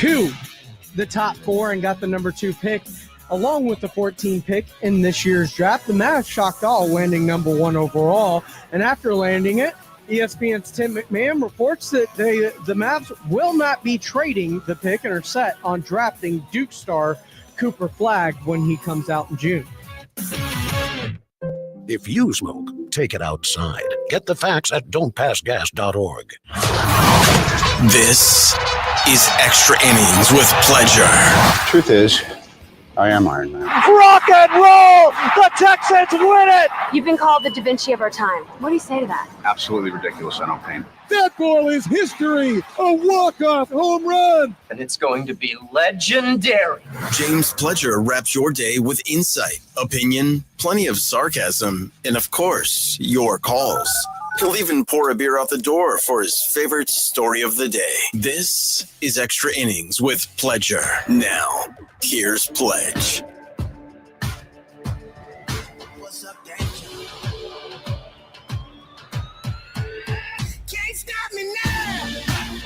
to the top 4 and got the number 2 pick, along with the 14 pick in this year's draft. The Mavs shocked all, landing number 1 overall. And after landing it, ESPN's Tim McMahon reports that the Mavs will not be trading the pick and are set on drafting Duke star Cooper Flagg when he comes out in June. If you smoke, take it outside. Get the facts at don'tpassgas.org. This is Extra Innings with Pleasure. Truth is, I am Iron Man. Rock and roll! The Texans win it! You've been called the Da Vinci of our time. What do you say to that? Absolutely ridiculous. I don't paint. That ball is history! A walk-off home run! And it's going to be legendary. James Pledger wraps your day with insight, opinion, plenty of sarcasm, and of course, your calls. He'll even pour a beer out the door for his favorite story of the day. This is Extra Innings with Pledger. Now, here's Pledge. What's up, Danger? Can't stop me now.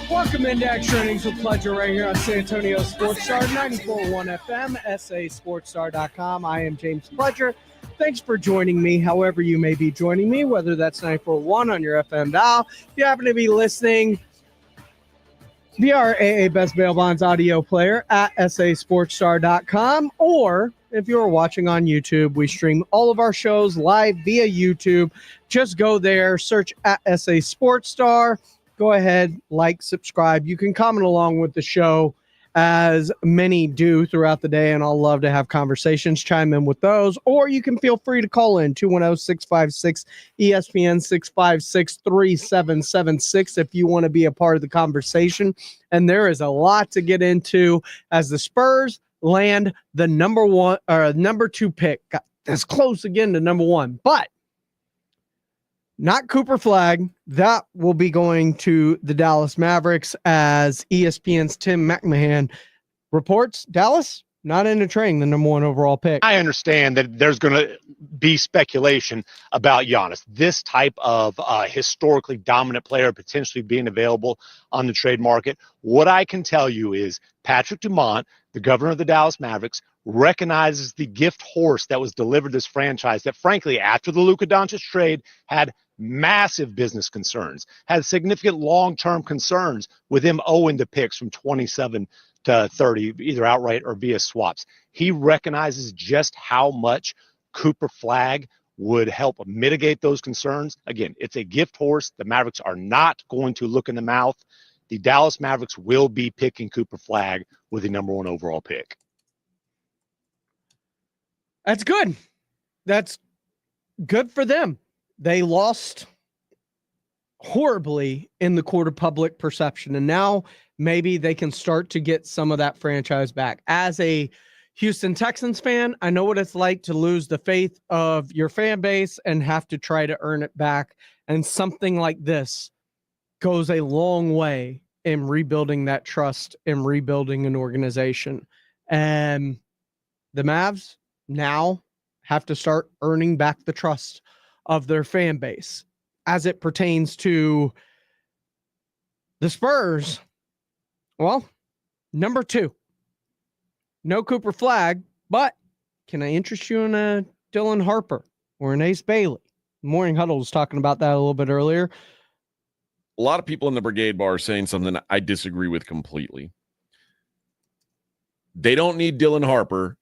Welcome into Extra Innings with Pleasure right here on San Antonio Sports Star, 94.1 FM, sasportstar.com. I am James Pledger. Thanks for joining me, however you may be joining me, whether that's 94.1 on your FM dial. If you happen to be listening via our AA Best Bail Bonds audio player at sasportstar.com, or if you're watching on YouTube, we stream all of our shows live via YouTube. Just go there, search at SA Sports Star. Go ahead, like, subscribe. You can comment along with the show, as many do throughout the day, and I'll love to have conversations, chime in with those, or you can feel free to call in 210-656-ESPN 656-3776 if you want to be a part of the conversation. And there is a lot to get into as the Spurs land the number 2 pick. Got this close again to number 1, but not Cooper Flagg. That will be going to the Dallas Mavericks, as ESPN's Tim McMahon reports. Dallas not into trading the number 1 overall pick. I understand that there's going to be speculation about Giannis, this type of historically dominant player potentially being available on the trade market. What I can tell you is Patrick Dumont, the governor of the Dallas Mavericks, recognizes the gift horse that was delivered to this franchise that, frankly, after the Luka Doncic trade, had massive business concerns, had significant long-term concerns with him owing the picks from 27 to 30, either outright or via swaps. He recognizes just how much Cooper Flagg would help mitigate those concerns. Again, it's a gift horse. The Mavericks are not going to look in the mouth. The Dallas Mavericks will be picking Cooper Flagg with the number 1 overall pick. That's good. That's good for them. They lost horribly in the court of public perception, and now maybe they can start to get some of that franchise back. As a Houston Texans fan, I know what it's like to lose the faith of your fan base and have to try to earn it back, and something like this goes a long way in rebuilding that trust and rebuilding an organization. And the Mavs now have to start earning back the trust of their fan base. As it pertains to the Spurs, well, number 2, no Cooper Flagg, but can I interest you in a Dylan Harper or an Ace Bailey? Morning Huddle was talking about that a little bit earlier. A lot of people in the Brigade Bar are saying something I disagree with completely. They don't need Dylan Harper.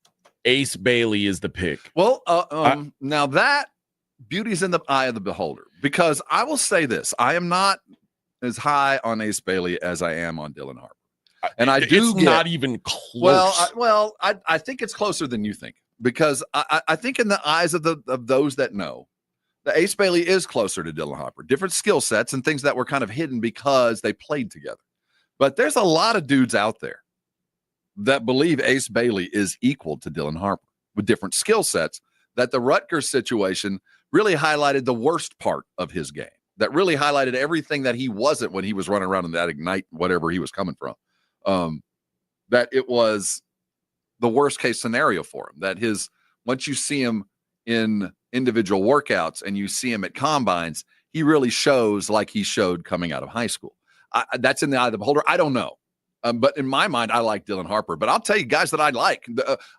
Ace Bailey is the pick. Well, now that beauty's in the eye of the beholder, because I will say this: I am not as high on Ace Bailey as I am on Dylan Harper, and I do not even close. I think it's closer than you think, because I think in the eyes of those that know, the Ace Bailey is closer to Dylan Harper. Different skill sets and things that were kind of hidden because they played together. But there's a lot of dudes out there that believe Ace Bailey is equal to Dylan Harper with different skill sets, that the Rutgers situation really highlighted the worst part of his game, that really highlighted everything that he wasn't when he was running around in that Ignite, whatever he was coming from, that it was the worst case scenario for him, that once you see him in individual workouts and you see him at combines, he really shows like he showed coming out of high school. That's in the eye of the beholder. I don't know. But in my mind, I like Dylan Harper. But I'll tell you guys that I like.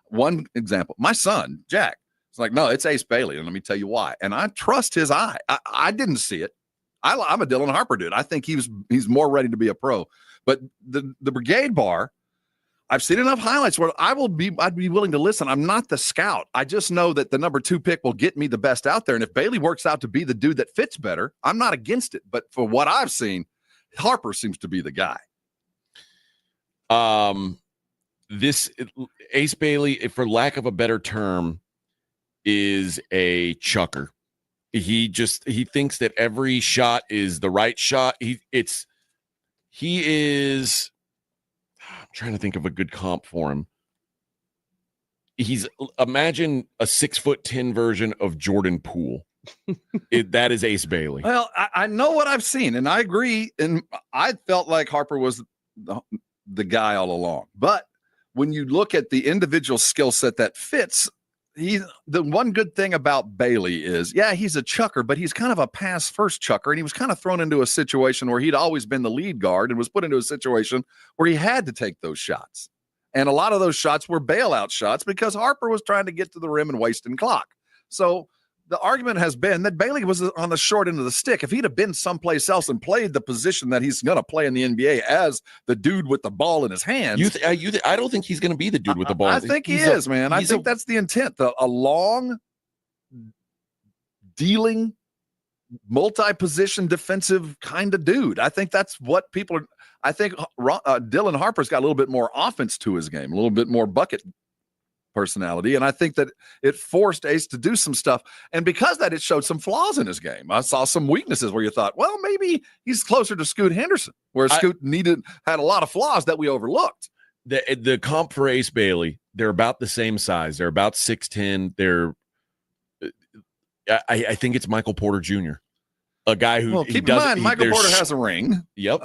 One example, my son, Jack, it's like, no, it's Ace Bailey. And let me tell you why. And I trust his eye. I didn't see it. I'm a Dylan Harper dude. I think he's more ready to be a pro. But the Brigade Bar, I've seen enough highlights where I'd be willing to listen. I'm not the scout. I just know that the number 2 pick will get me the best out there. And if Bailey works out to be the dude that fits better, I'm not against it. But for what I've seen, Harper seems to be the guy. This Ace Bailey, for lack of a better term, is a chucker. He thinks that every shot is the right shot. He is. I'm trying to think of a good comp for him. Imagine a 6'10" version of Jordan Poole. That is Ace Bailey. Well, I know what I've seen, and I agree. And I felt like Harper was the guy all along. But when you look at the individual skill set that fits, the one good thing about Bailey is, yeah, he's a chucker, but he's kind of a pass first chucker. And he was kind of thrown into a situation where he'd always been the lead guard and was put into a situation where he had to take those shots. And a lot of those shots were bailout shots because Harper was trying to get to the rim and wasting clock. So the argument has been that Bailey was on the short end of the stick. If he'd have been someplace else and played the position that he's going to play in the NBA as the dude with the ball in his hands, I don't think he's going to be the dude with the ball. I think he is, man. I think that's the intent. A long, dealing, multi-position defensive kind of dude. I think that's what people are. I think Dylan Harper's got a little bit more offense to his game, a little bit more bucket personality, and I think that it forced Ace to do some stuff, and because that, it showed some flaws in his game. I saw some weaknesses where you thought, well, maybe he's closer to Scoot Henderson, where Scoot had a lot of flaws that we overlooked. The comp for Ace Bailey, they're about the same size. They're about 6'10". I think it's Michael Porter Jr., a guy who keep in mind Michael Porter has a ring. Yep.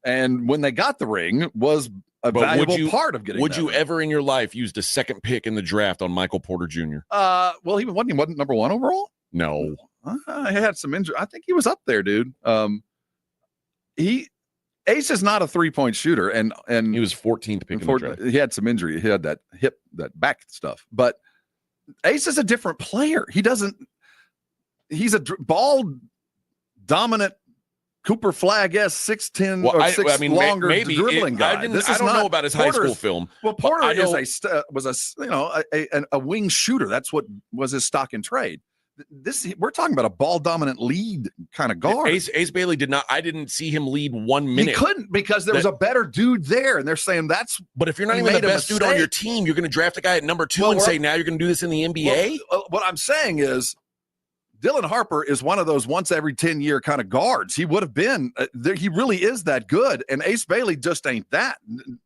And when they got the ring was a valuable part of getting. Would you ever in your life used a second pick in the draft on Michael Porter Jr.? Well, he wasn't number 1 overall. No, he had some injury. I think he was up there, dude. Ace is not a 3-point shooter, and he was 14th pick in the draft. He had some injury. He had that hip, that back stuff. But Ace is a different player. He's a ball dominant Cooper Flag-esque 6'10" or 6 longer dribbling guy. I don't know about his high school film. Well, Porter was a wing shooter. That's what was his stock and trade. We're talking about a ball dominant lead kind of guard. Ace Bailey did not. I didn't see him lead 1 minute. He couldn't because there was a better dude there, and they're saying that's. But if you're not even the best dude on your team, you're going to draft a guy at number 2 and say now you're going to do this in the NBA. What I'm saying is, Dylan Harper is one of those once every 10-year kind of guards. He would have been he really is that good. And Ace Bailey just ain't that.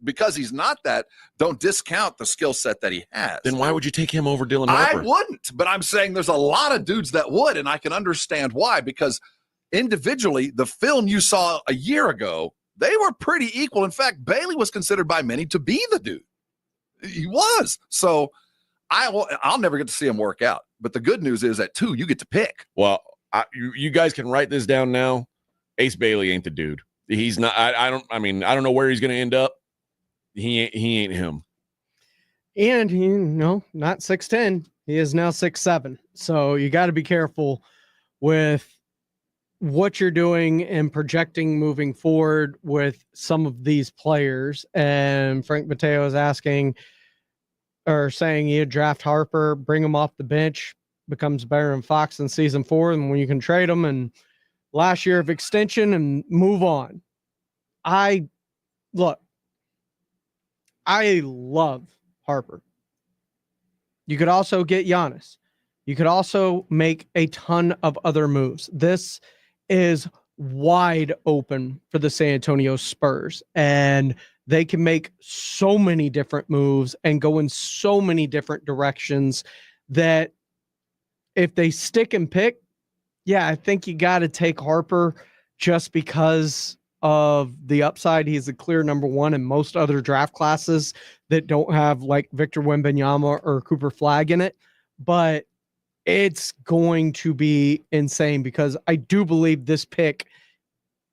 Because he's not that, don't discount the skill set that he has. Then why would you take him over Dylan Harper? I wouldn't, but I'm saying there's a lot of dudes that would, and I can understand why. Because individually, the film you saw a year ago, they were pretty equal. In fact, Bailey was considered by many to be the dude. He was. So I'll never get to see him work out. But the good news is at 2, you get to pick. Well, you guys can write this down now. Ace Bailey ain't the dude. He's not. I don't know where he's going to end up. He ain't him. And he, not 6'10". He is now 6'7". So you got to be careful with what you're doing and projecting moving forward with some of these players. And Frank Mateo is asking, or saying you draft Harper, bring him off the bench, becomes better than Fox in season 4, and when you can trade him and last year of extension and move on. I love Harper. You could also get Giannis. You could also make a ton of other moves. This is wide open for the San Antonio Spurs, and they can make so many different moves and go in so many different directions that if they stick and pick, I think you got to take Harper just because of the upside. He's a clear number 1 in most other draft classes that don't have like Victor Wembanyama or Cooper Flag in it. But it's going to be insane because I do believe this pick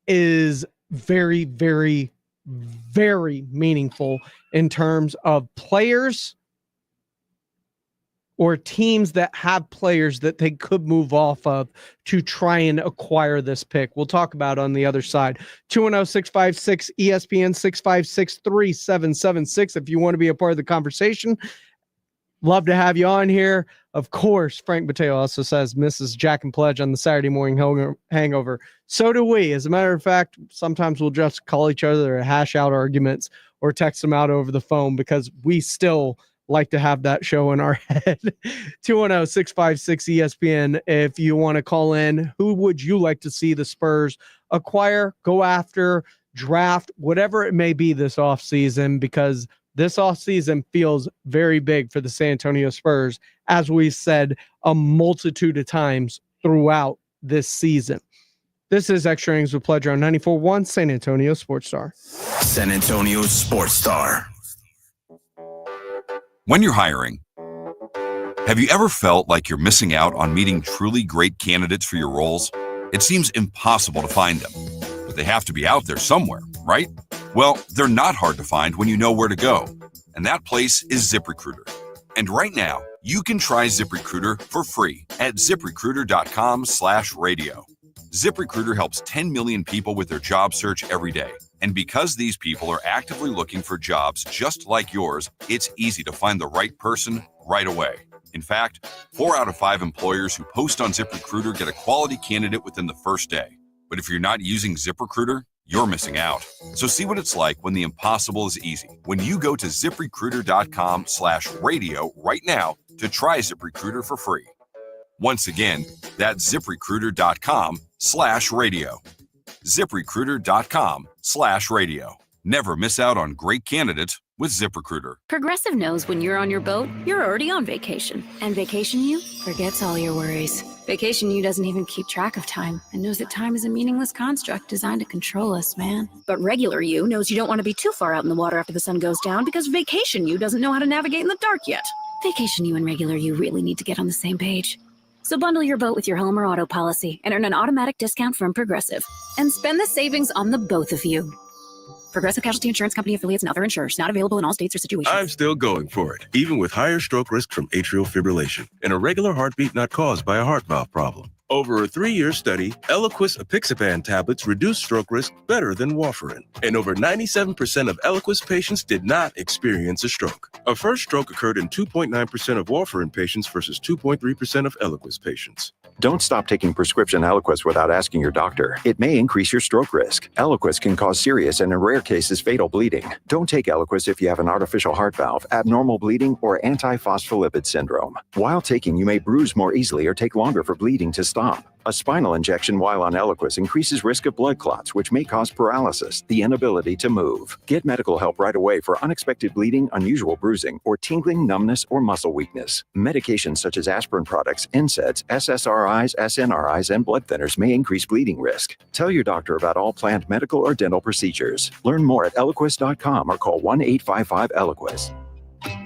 is very, very very meaningful in terms of players or teams that have players that they could move off of to try and acquire this pick. We'll talk about on the other side. 210-656 ESPN 656-3776 if you want to be a part of the conversation. Love to have you on here. Of course, Frank Mateo also says misses Jack and Pledge on the Saturday morning hangover. So do we. As a matter of fact, sometimes we'll just call each other and hash out arguments or text them out over the phone because we still like to have that show in our head. 210-656-ESPN. If you want to call in, who would you like to see the Spurs acquire, go after, draft, whatever it may be this offseason, because this offseason feels very big for the San Antonio Spurs, as we've said a multitude of times throughout this season. This is Extra Innings with Pleasure on 94.1 San Antonio Sports Star. San Antonio Sports Star. When you're hiring, have you ever felt like you're missing out on meeting truly great candidates for your roles? It seems impossible to find them, but they have to be out there somewhere, right? Well, they're not hard to find when you know where to go, and that place is ZipRecruiter. And right now, you can try ZipRecruiter for free at ZipRecruiter.com/radio. ZipRecruiter helps 10 million people with their job search every day. And because these people are actively looking for jobs just like yours, it's easy to find the right person right away. In fact, 4 out of 5 employers who post on ZipRecruiter get a quality candidate within the first day. But if you're not using ZipRecruiter, you're missing out. So see what it's like when the impossible is easy. When you go to ZipRecruiter.com/radio right now to try ZipRecruiter for free. Once again, that's ZipRecruiter.com/radio. ZipRecruiter.com/radio. Never miss out on great candidates with ZipRecruiter. Progressive knows when you're on your boat, you're already on vacation. And Vacation You forgets all your worries. Vacation You doesn't even keep track of time and knows that time is a meaningless construct designed to control us, man. But Regular You knows you don't want to be too far out in the water after the sun goes down because Vacation You doesn't know how to navigate in the dark yet. Vacation You and Regular You really need to get on the same page. So bundle your boat with your home or auto policy and earn an automatic discount from Progressive. And spend the savings on the both of you. Progressive Casualty Insurance Company affiliates and other insurers. Not available in all states or situations. I'm still going for it, even with higher stroke risk from atrial fibrillation and a regular heartbeat not caused by a heart valve problem. Over a 3-year study, Eliquis apixaban tablets reduced stroke risk better than warfarin. And over 97% of Eliquis patients did not experience a stroke. A first stroke occurred in 2.9% of warfarin patients versus 2.3% of Eliquis patients. Don't stop taking prescription Eliquis without asking your doctor. It may increase your stroke risk. Eliquis can cause serious and in rare cases fatal bleeding. Don't take Eliquis if you have an artificial heart valve, abnormal bleeding, or antiphospholipid syndrome. While taking, you may bruise more easily or take longer for bleeding to stop. A spinal injection while on Eliquis increases risk of blood clots, which may cause paralysis, the inability to move. Get medical help right away for unexpected bleeding, unusual bruising, or tingling, numbness, or muscle weakness. Medications such as aspirin products, NSAIDs, SSRIs, SNRIs, and blood thinners may increase bleeding risk. Tell your doctor about all planned medical or dental procedures. Learn more at Eliquis.com or call 1-855-ELIQUIS.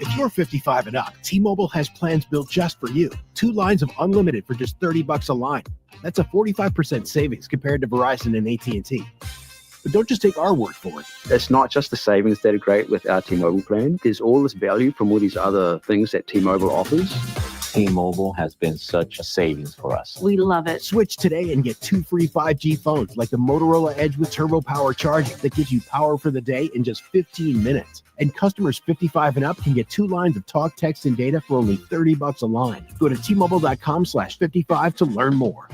If you're 55 and up, T-Mobile has plans built just for you. 2 lines of unlimited for just $30 a line. That's a 45% savings compared to Verizon and AT&T. But don't just take our word for it. It's not just the savings that are great with our T-Mobile plan. There's all this value from all these other things that T-Mobile offers. T-Mobile has been such a savings for us. We love it. Switch today and get 2 free 5G phones like the Motorola Edge with Turbo Power charging that gives you power for the day in just 15 minutes. And customers 55 and up can get 2 lines of talk, text, and data for only $30 a line. Go to T-Mobile.com/55 to learn more.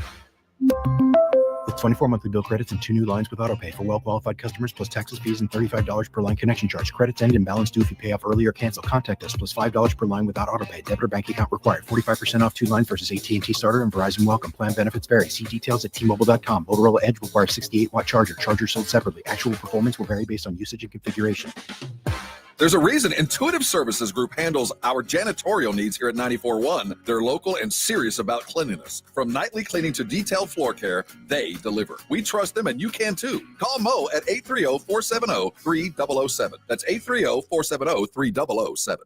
With 24 monthly bill credits and 2 new lines with autopay for well-qualified customers, plus taxes, fees, and $35 per line connection charge. Credits end and balance due if you pay off early or cancel. Contact us, plus $5 per line without autopay. Debit or bank account required. 45% off 2 lines versus AT&T Starter and Verizon Welcome. Plan benefits vary. See details at T-Mobile.com. Motorola Edge requires 68-watt charger. Charger sold separately. Actual performance will vary based on usage and configuration. There's a reason Intuitive Services Group handles our janitorial needs here at 94.1. They're local and serious about cleanliness. From nightly cleaning to detailed floor care, they deliver. We trust them, and you can too. Call Mo at 830-470-3007. That's 830-470-3007.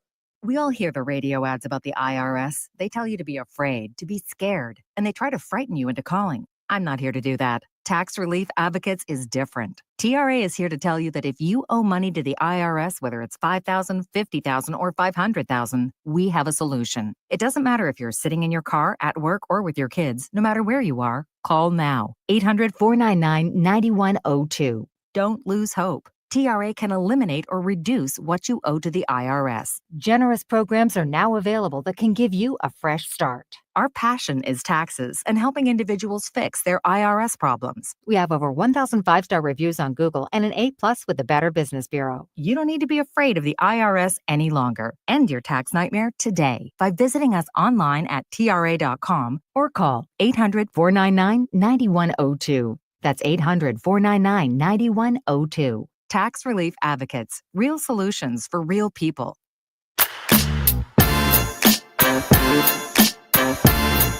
We all hear the radio ads about the IRS. They tell you to be afraid, to be scared, and they try to frighten you into calling. I'm not here to do that. Tax Relief Advocates is different. TRA is here to tell you that if you owe money to the IRS, whether it's $5,000, $50,000, or $500,000, we have a solution. It doesn't matter if you're sitting in your car, at work, or with your kids. No matter where you are, call now. 800-499-9102. Don't lose hope. TRA can eliminate or reduce what you owe to the IRS. Generous programs are now available that can give you a fresh start. Our passion is taxes and helping individuals fix their IRS problems. We have over 1,000 5-star reviews on Google and an A+ with the Better Business Bureau. You don't need to be afraid of the IRS any longer. End your tax nightmare today by visiting us online at TRA.com or call 800-499-9102. That's 800-499-9102. Tax Relief Advocates. Real solutions for real people.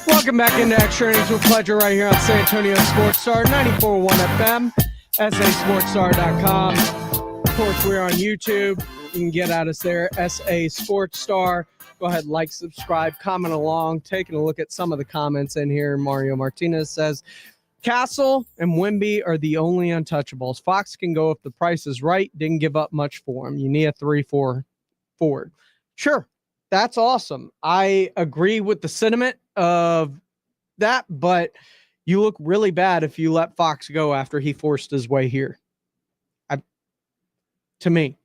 Welcome back into Extra Innings with Pleasure right here on San Antonio Sports Star 94.1 FM, sasportstar.com. Of course, we're on YouTube. You can get at us there, SA Sports Star. Go ahead, like, subscribe, comment along. Taking a look at some of the comments in here. Mario Martinez says, Castle and Wemby are the only untouchables. Fox can go if the price is right. Didn't give up much for him. You need a 3-4 forward. Sure, that's awesome. I agree with the sentiment of that, but you look really bad if you let Fox go after he forced his way here. To me.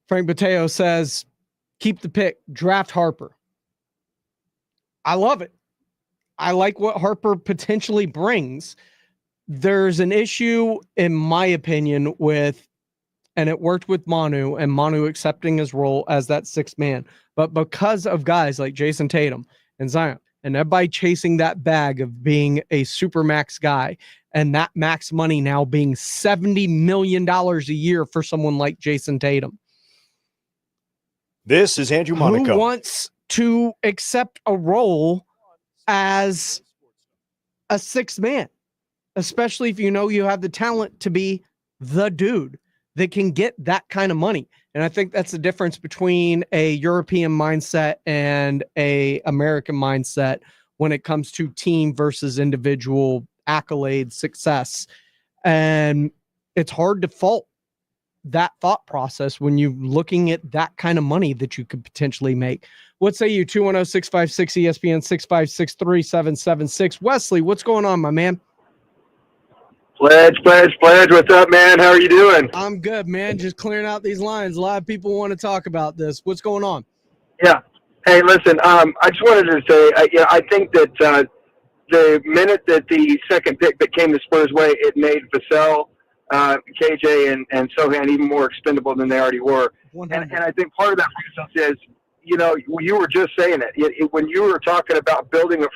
Frank Mateo says, keep the pick. Draft Harper. I love it. I like what Harper potentially brings. There's an issue, in my opinion, with, and it worked with Manu and Manu accepting his role as that sixth man. But because of guys like Jason Tatum and Zion and everybody chasing that bag of being a super max guy and that max money now being $70 million a year for someone like Jason Tatum. This is Andrew Monaco. Who wants to accept a role as a sixth man, especially if you know you have the talent to be the dude that can get that kind of money. And I think that's the difference between a European mindset and a American mindset when it comes to team versus individual accolade success. And it's hard to fault that thought process when you're looking at that kind of money that you could potentially make. What say you? 210-656-ESPN 656-3776. Wesley, what's going on, my man? Pledge. What's up, man? How are you doing? I'm good, man. Just clearing out these lines. A lot of people want to talk about this. What's going on? Yeah. Hey, listen, I just wanted to say, I think that the minute that the second pick that came the Spurs' way, it made Vassell, KJ, and Sohan even more expendable than they already were. And I think part of that reason is, you know, you were just saying it. When you were talking about building a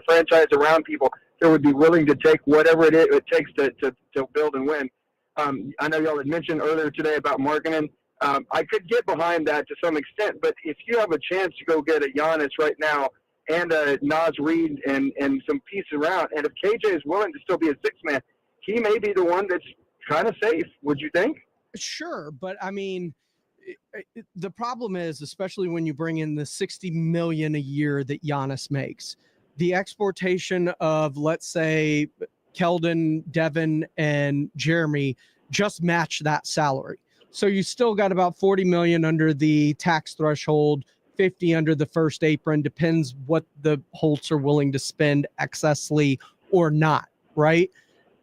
franchise around people that would be willing to take whatever it takes to build and win. I know y'all had mentioned earlier today about Markkanen. I could get behind that to some extent, but if you have a chance to go get a Giannis right now and a Naz Reid and some pieces around, and if KJ is willing to still be a sixth man, he may be the one that's kind of safe. Would you think? Sure, but I mean, the problem is, especially when you bring in the $60 million a year that Giannis makes, the exportation of, let's say, Keldon, Devin, and Jeremy just match that salary. So you still got about $40 million under the tax threshold, 50 under the first apron, depends what the Holts are willing to spend excessively or not, right?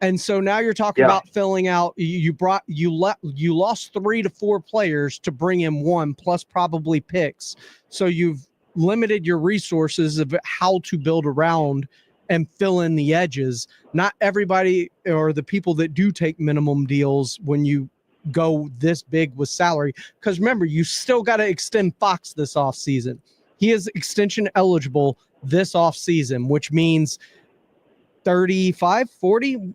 And so now you're talking about filling out. You lost 3 to 4 players to bring in one, plus probably picks. So you've limited your resources of how to build around and fill in the edges. Not everybody, or the people that do take minimum deals when you go this big with salary. Because remember, you still got to extend Fox this offseason. He is extension eligible this offseason, which means 35, 40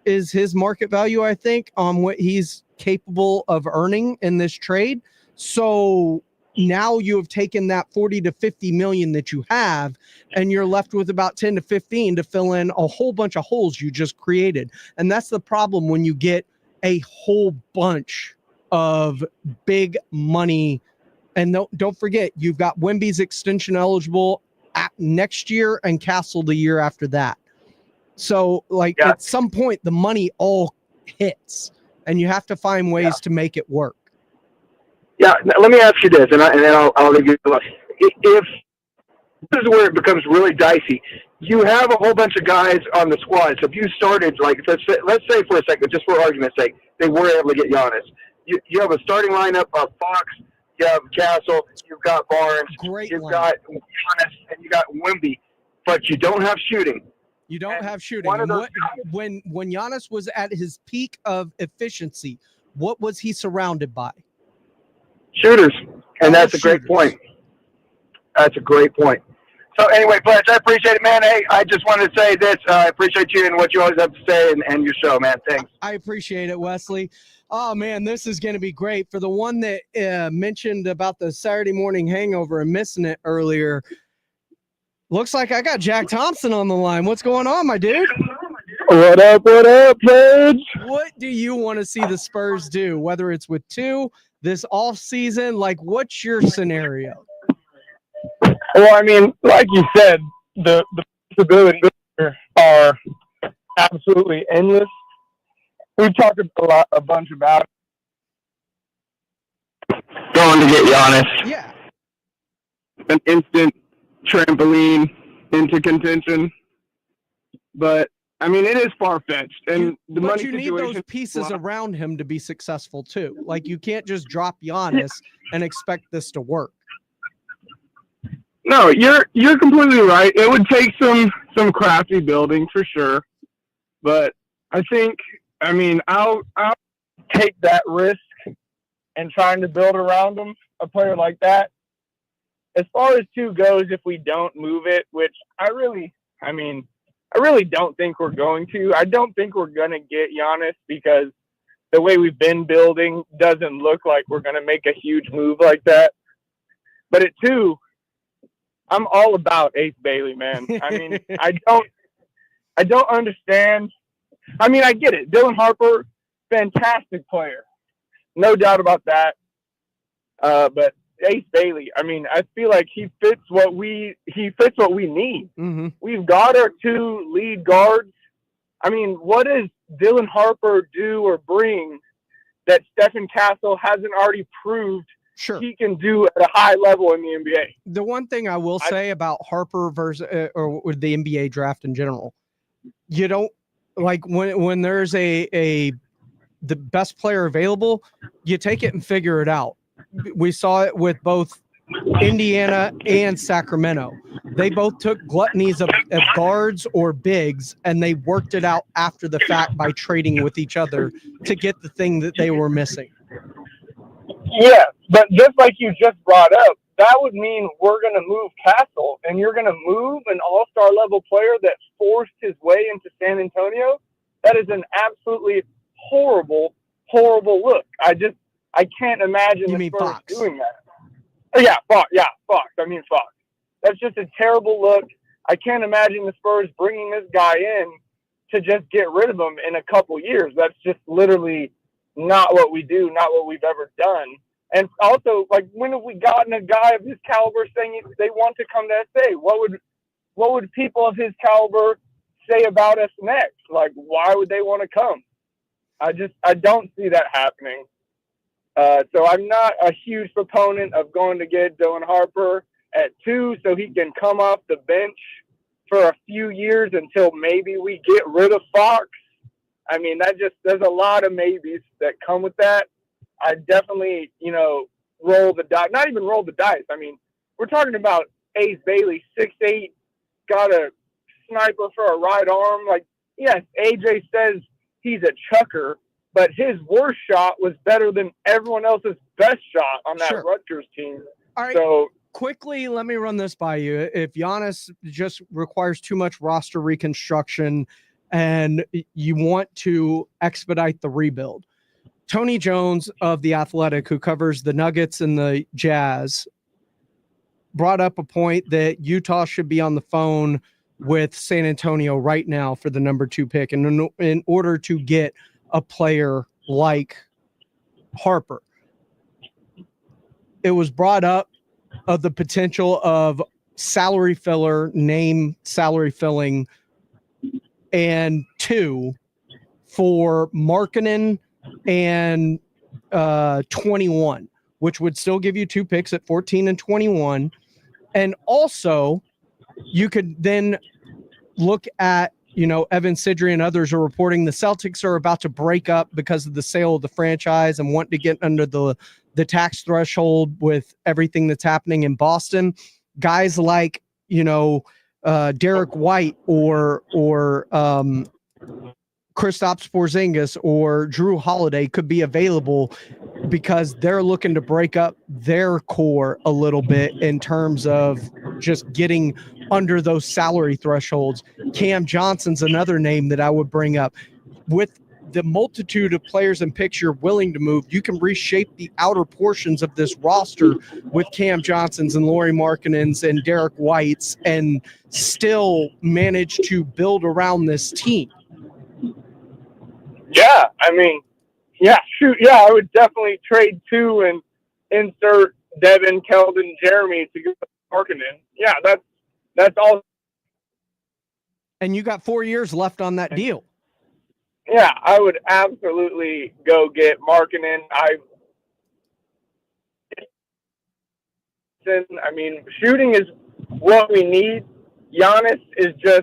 is his market value, I think, on what he's capable of earning in this trade. So now you have taken that 40 to 50 million that you have, and you're left with about 10 to 15 to fill in a whole bunch of holes you just created. And that's the problem when you get a whole bunch of big money. And don't forget, you've got Wemby's extension eligible next year and Castle the year after that. So, like, at some point, the money all hits, and you have to find ways to make it work. Yeah, let me ask you this, and then I'll leave you alone. If this is where it becomes really dicey, you have a whole bunch of guys on the squad. So if you started, like, let's say for a second, just for argument's sake, they were able to get Giannis. You have a starting lineup of Fox, you have Castle, you've got Barnes, you've got Giannis, and you got Wemby, but you don't have shooting. You don't have shooting. And when Giannis was at his peak of efficiency, what was he surrounded by? Shooters, and that's a great point. That's a great point. So anyway, Pledge, I appreciate it, man. Hey, I just wanted to say this. I appreciate you and what you always have to say and your show, man. Thanks. I appreciate it, Wesley. Oh, man, this is going to be great. For the one that mentioned about the Saturday morning hangover and missing it earlier, looks like I got Jack Thompson on the line. What's going on, my dude? What up, Pledge? What do you want to see the Spurs do, whether it's with two, this off season? Like, what's your scenario? Well, I mean, like you said, the possibilities are absolutely endless. We've talked a bunch about going to get Giannis. Yeah. An instant trampoline into contention. But, I mean, it is far-fetched. And the money you need those pieces around him to be successful, too. Like, you can't just drop Giannis and expect this to work. No, you're completely right. It would take some crafty building for sure, but I think, I mean, I'll take that risk and trying to build around him, a player like that. As far as two goes, if we don't move it, which I really don't think we're going to. I don't think we're going to get Giannis because the way we've been building doesn't look like we're going to make a huge move like that. But at two, I'm all about Ace Bailey, man. I mean, I don't understand. I mean, I get it. Dylan Harper, fantastic player. No doubt about that. But Ace Bailey, I mean, I feel like he fits what we need. Mm-hmm. We've got our two lead guards. I mean, what does Dylan Harper do or bring that Stephen Castle hasn't already proved he can do at a high level in the NBA? The one thing I will say about Harper versus or the NBA draft in general, you don't like when there's the best player available, you take it and figure it out. We saw it with both Indiana and Sacramento. They both took gluttonies of guards or bigs, and they worked it out after the fact by trading with each other to get the thing that they were missing. Yeah, but just like you just brought up, that would mean we're going to move Castle, and you're going to move an all-star level player that forced his way into San Antonio. That is an absolutely horrible, horrible look. I can't imagine the Spurs doing that. Oh, yeah, Fox. I mean Fox. That's just a terrible look. I can't imagine the Spurs bringing this guy in to just get rid of him in a couple years. That's just literally not what we do, not what we've ever done. And also, like, when have we gotten a guy of his caliber saying they want to come to SA? What would people of his caliber say about us next? Like, why would they want to come? I don't see that happening. So I'm not a huge proponent of going to get Dylan Harper at 2 so he can come off the bench for a few years until maybe we get rid of Fox. I mean, there's a lot of maybes that come with that. I definitely, roll the dice. Not even roll the dice. I mean, we're talking about Ace Bailey, 6'8", got a sniper for a right arm. Like, yes, AJ says he's a chucker, but his worst shot was better than everyone else's best shot on that Rutgers team. All right. So quickly, let me run this by you. If Giannis just requires too much roster reconstruction and you want to expedite the rebuild, Tony Jones of The Athletic, who covers the Nuggets and the Jazz, brought up a point that Utah should be on the phone with San Antonio right now for the number 2 pick. And in order to get a player like Harper, it was brought up of the potential of salary filler, name salary filling and 2 for Markkanen and 21, which would still give you 2 picks at 14 and 21. And also, you could then look at, Evan Sidri and others are reporting the Celtics are about to break up because of the sale of the franchise and want to get under the tax threshold with everything that's happening in Boston. Guys like, Derek White or Kristaps Porzingis or Drew Holiday could be available because they're looking to break up their core a little bit in terms of just getting under those salary thresholds. Cam Johnson's another name that I would bring up. With the multitude of players and picks you're willing to move, you can reshape the outer portions of this roster with Cam Johnson's and Lauri Markkanen's and Derek White's and still manage to build around this team. Yeah, I would definitely trade 2 and insert Devin, Keldon, Jeremy to get Markkanen. Yeah, that's all. And you got 4 years left on that deal. Yeah, I would absolutely go get Markkanen. Shooting is what we need. Giannis is just.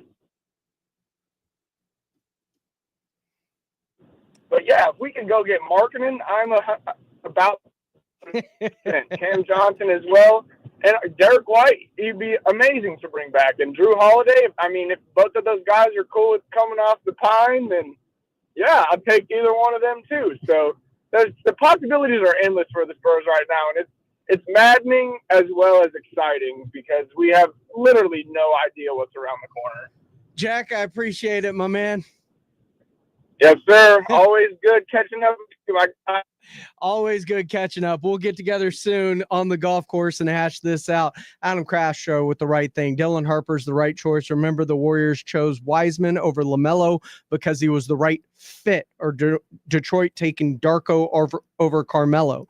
But yeah, if we can go get Markkanen, I'm about Cam Johnson as well. And Derek White, he'd be amazing to bring back. And Drew Holiday, if both of those guys are cool with coming off the pine, then yeah, I'd take either one of them too. So the possibilities are endless for the Spurs right now. And it's maddening as well as exciting because we have literally no idea what's around the corner. Jack, I appreciate it, my man. Yes, sir. Always good catching up with you, my guy. Always good catching up. We'll get together soon on the golf course and hash this out. Adam Crash Show with the right thing. Dylan Harper's the right choice. Remember, the Warriors chose Wiseman over LaMelo because he was the right fit, or Detroit taking Darko over Carmelo.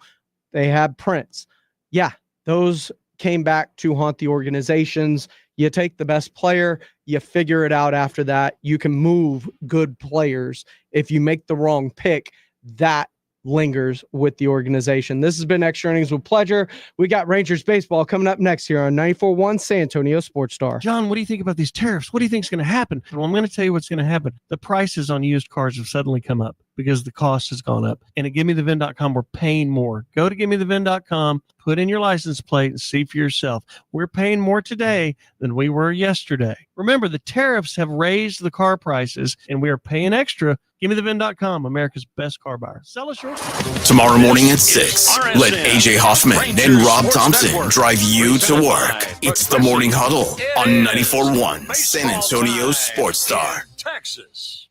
They had Prince. Yeah, those came back to haunt the organizations. You take the best player, you figure it out after that. You can move good players. If you make the wrong pick, that lingers with the organization. This has been Extra Innings with Pleasure. We got Rangers baseball coming up next here on 94.1 San Antonio Sports Star. John, what do you think about these tariffs? What do you think is going to happen? Well, I'm going to tell you what's going to happen. The prices on used cars have suddenly come up because the cost has gone up. And at GiveMeTheVin.com, we're paying more. Go to GiveMeTheVin.com, put in your license plate, and see for yourself. We're paying more today than we were yesterday. Remember, the tariffs have raised the car prices, and we are paying extra. GiveMeTheVin.com, America's best car buyer. Sell us your car. Tomorrow morning at 6, let AJ Hoffman and Rob Thompson drive you to work. It's the Morning Huddle on 94.1 San Antonio Sports Star. Texas.